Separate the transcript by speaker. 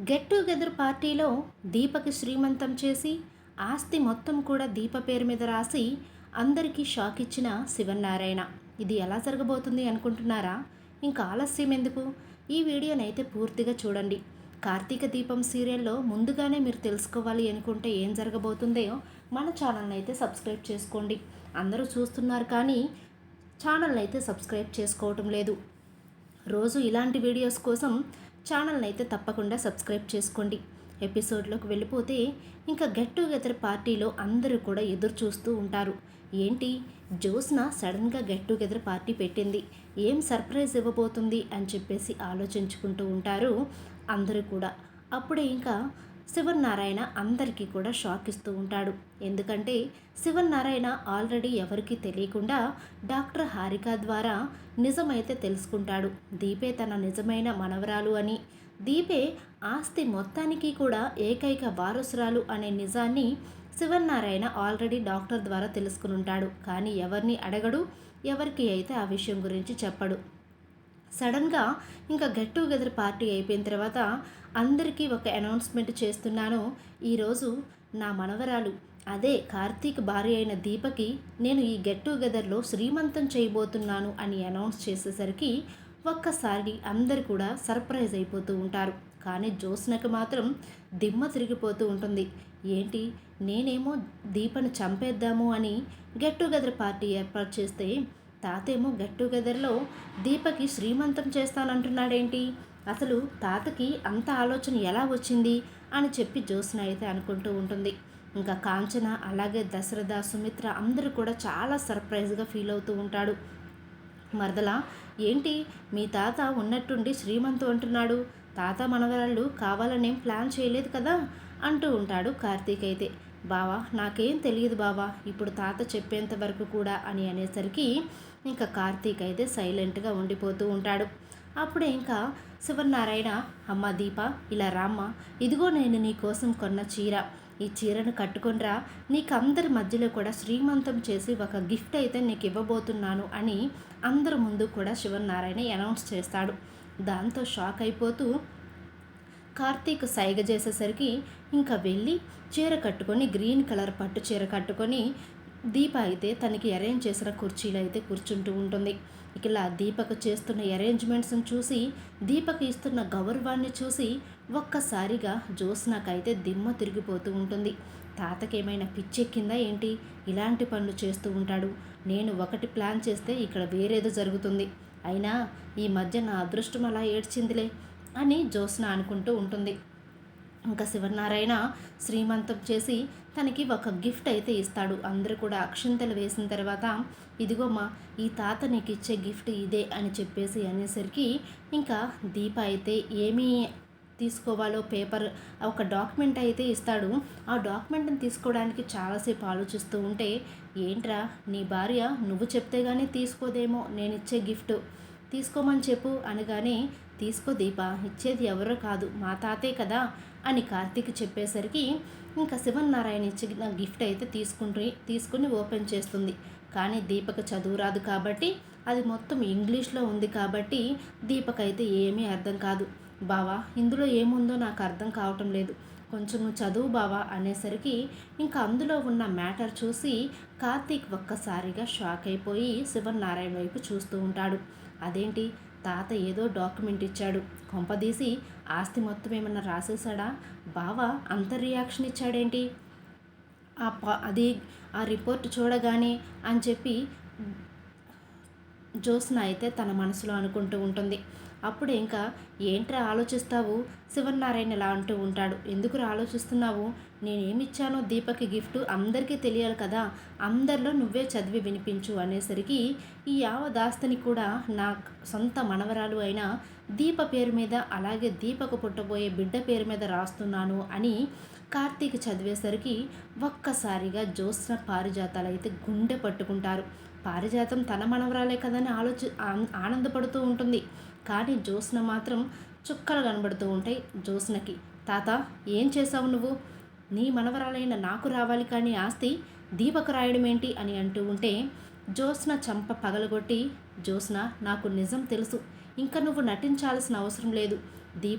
Speaker 1: Get together పార్టీలో దీపకి శ్రీమంతం చేసి ఆస్తి మొత్తం కూడా దీప పేరు మీద రాసి అందరికీ షాక్ ఇచ్చిన శివన్నారాయణ. ఇది ఎలా జరగబోతుంది అనుకుంటున్నారా? ఇంకా ఆలస్యం ఎందుకు? ఈ వీడియోనైతే పూర్తిగా చూడండి. కార్తీక దీపం సీరియల్లో ముందుగానే మీరు తెలుసుకోవాలి అనుకుంటే ఏం జరగబోతుందో మన ఛానల్ని అయితే సబ్స్క్రైబ్ చేసుకోండి. అందరూ చూస్తున్నారు కానీ ఛానల్ని అయితే సబ్స్క్రైబ్ చేసుకోవటం లేదు. రోజు ఇలాంటి వీడియోస్ కోసం ఛానల్ని అయితే తప్పకుండా సబ్స్క్రైబ్ చేసుకోండి. ఎపిసోడ్లోకి వెళ్ళిపోతే ఇంకా గెట్ టుగెదర్ పార్టీలో అందరూ కూడా ఎదురు చూస్తూ ఉంటారు. ఏంటి, జ్యోత్స్న సడన్గా గెట్ టుగెదర్ పార్టీ పెట్టింది, ఏం సర్ప్రైజ్ ఇవ్వబోతుంది అని చెప్పేసి ఆలోచించుకుంటూ ఉంటారు అందరూ కూడా. అప్పుడే ఇంకా శివన్నారాయణ అందరికీ కూడా షాక్ ఇస్తూ ఉంటాడు. ఎందుకంటే శివన్నారాయణ ఆల్రెడీ ఎవరికీ తెలియకుండా డాక్టర్ హారిక ద్వారా నిజమైతే తెలుసుకుంటాడు. దీపే తన నిజమైన మనవరాలు అని, దీపే ఆస్తి మొత్తానికి కూడా ఏకైక వారసురాలు అనే నిజాన్ని శివన్నారాయణ ఆల్రెడీ డాక్టర్ ద్వారా తెలుసుకుని ఉంటాడు. కానీ ఎవరిని అడగడు, ఎవరికి అయితే ఆ విషయం గురించి చెప్పడు. సడన్గా ఇంకా గెట్ టుగెదర్ పార్టీ అయిపోయిన తర్వాత అందరికీ ఒక అనౌన్స్మెంట్ చేస్తున్నాను. ఈరోజు నా మనవరాలు, అదే కార్తీక్ భార్య అయిన దీపకి నేను ఈ గెట్ టుగెదర్లో శ్రీమంతం చేయబోతున్నాను అని అనౌన్స్ చేసేసరికి ఒక్కసారి అందరు కూడా సర్ప్రైజ్ అయిపోతూ ఉంటారు. కానీ జ్యోత్స్నకు మాత్రం దిమ్మ తిరిగిపోతూ ఉంటుంది. ఏంటి, నేనేమో దీపను చంపేద్దాము అని గెట్ టుగెదర్ పార్టీ ఏర్పాటు చేస్తే తాతేమో గెట్ టుగెదర్లో దీపకి శ్రీమంతం చేస్తానంటున్నాడేంటి, అసలు తాతకి అంత ఆలోచన ఎలా వచ్చింది అని చెప్పి జ్యోత్స్న అయితే అనుకుంటూ ఉంటుంది. ఇంకా కాంచన అలాగే దశరథ, సుమిత్ర అందరూ కూడా చాలా సర్ప్రైజ్గా ఫీల్ అవుతూ ఉంటాడు. మరదలా, ఏంటి మీ తాత ఉన్నట్టుండి శ్రీమంతం అంటున్నాడు, తాత మనవరాళ్ళు కావాలనేం ప్లాన్ చేయలేదు కదా అంటూ ఉంటాడు కార్తీక్ అయితే. బావా, నాకేం తెలియదు బావా, ఇప్పుడు తాత చెప్పేంత వరకు కూడా అని అనేసరికి ఇంకా కార్తీక్ అయితే సైలెంట్గా ఉండిపోతూ ఉంటాడు. అప్పుడే ఇంకా శివనారాయణ, అమ్మ దీప ఇలా రామ్మ, ఇదిగో నేను నీ కోసం కొన్న చీర, ఈ చీరను కట్టుకొనిరా, నీకు అందరి మధ్యలో కూడా శ్రీమంతం చేసి ఒక గిఫ్ట్ అయితే నీకు ఇవ్వబోతున్నాను అని అందరి ముందు కూడా శివనారాయణ అనౌన్స్ చేస్తాడు. దాంతో షాక్ అయిపోతూ కార్తీక్ సైగ చేసేసరికి ఇంకా వెళ్ళి చీర కట్టుకొని, గ్రీన్ కలర్ పట్టు చీర కట్టుకొని దీప అయితే తనకి అరేంజ్ చేసిన కుర్చీలో అయితే కూర్చుంటూ ఉంటుంది. ఇలా దీపకు చేస్తున్న అరేంజ్మెంట్స్ని చూసి, దీపకు ఇస్తున్న గౌరవాన్ని చూసి ఒక్కసారిగా జ్యోత్స్నకైతే దిమ్మ తిరిగిపోతూ ఉంటుంది. తాతకేమైనా పిచ్చెక్కిందా ఏంటి, ఇలాంటి పనులు చేస్తూ ఉంటాడు, నేను ఒకటి ప్లాన్ చేస్తే ఇక్కడ వేరేదో జరుగుతుంది, అయినా ఈ మధ్య నా అదృష్టం అలా ఏడ్చిందిలే అని జ్యోత్స్న అనుకుంటూ ఉంటుంది. ఇంకా శివనారాయణ శ్రీమంతం చేసి తనకి ఒక గిఫ్ట్ అయితే ఇస్తాడు. అందరూ కూడా అక్షింతలు వేసిన తర్వాత, ఇదిగోమ్మా ఈ తాత నీకు ఇచ్చే గిఫ్ట్ ఇదే అని చెప్పేసి అనేసరికి ఇంకా దీప అయితే ఏమీ తీసుకోవాలో పేపర్, ఒక డాక్యుమెంట్ అయితే ఇస్తాడు. ఆ డాక్యుమెంట్ని తీసుకోవడానికి చాలాసేపు ఆలోచిస్తూ ఉంటే, ఏంట్రా నీ భార్య నువ్వు చెప్తే కానీ తీసుకోదేమో నేను ఇచ్చే గిఫ్ట్, తీసుకోమని చెప్పు అనగానే, తీసుకో దీప, ఇచ్చేది ఎవరో కాదు మా తాతే కదా అని కార్తీక్ చెప్పేసరికి ఇంకా శివనారాయణ ఇచ్చిన గిఫ్ట్ అయితే తీసుకుని ఓపెన్ చేస్తుంది. కానీ దీపకు చదువు రాదు కాబట్టి, అది మొత్తం ఇంగ్లీష్లో ఉంది కాబట్టి దీపకైతే ఏమీ అర్థం కాదు. బావా, ఇందులో ఏముందో నాకు అర్థం కావటం లేదు, కొంచెం నువ్వు చదువు బావా అనేసరికి ఇంకా అందులో ఉన్న మ్యాటర్ చూసి కార్తీక్ ఒక్కసారిగా షాక్ అయిపోయి శివనారాయణ వైపు చూస్తూ ఉంటాడు. అదేంటి, తాత ఏదో డాక్యుమెంట్ ఇచ్చాడు, కొంపదీసి ఆస్తి మొత్తం ఏమన్నా రాసేసాడా, బావ అంత రియాక్షన్ ఇచ్చాడేంటి, అది ఆ రిపోర్ట్ చూడగానే అని చెప్పి జ్యోత్స్న అయితే తన మనసులో అనుకుంటూ ఉంటుంది. అప్పుడు ఇంకా ఏంట్రా ఆలోచిస్తావు, శివనారాయణ ఇలా అంటూ ఉంటాడు. ఎందుకు ఆలోచిస్తున్నావు, నేనేమిచ్చానో దీపకి గిఫ్ట్ అందరికీ తెలియాలి కదా, అందరిలో నువ్వే చదివి వినిపించు అనేసరికి ఈ యావదాస్తిని కూడా నా సొంత మనవరాలు అయిన దీప పేరు మీద, అలాగే దీపకు పుట్టబోయే బిడ్డ పేరు మీద రాస్తున్నాను అని కార్తీక్ చదివేసరికి ఒక్కసారిగా జ్యోత్స్న పారిజాతాలు అయితే గుండె పట్టుకుంటారు. పారిజాతం తన మనవరాలే కదని ఆనందపడుతూ ఉంటుంది. కానీ జ్యోత్స్న మాత్రం చుక్కలు కనబడుతూ ఉంటాయి జ్యోత్స్నకి. తాత ఏం చేసావు నువ్వు, నీ మనవరాలైన నాకు రావాలి కానీ ఆస్తి దీపకు రాయడం ఏంటి అని అంటూ ఉంటే జ్యోత్స్న చంప పగలగొట్టి, జ్యోత్స్న నాకు నిజం తెలుసు, ఇంకా నువ్వు నటించాల్సిన అవసరం లేదు, దీప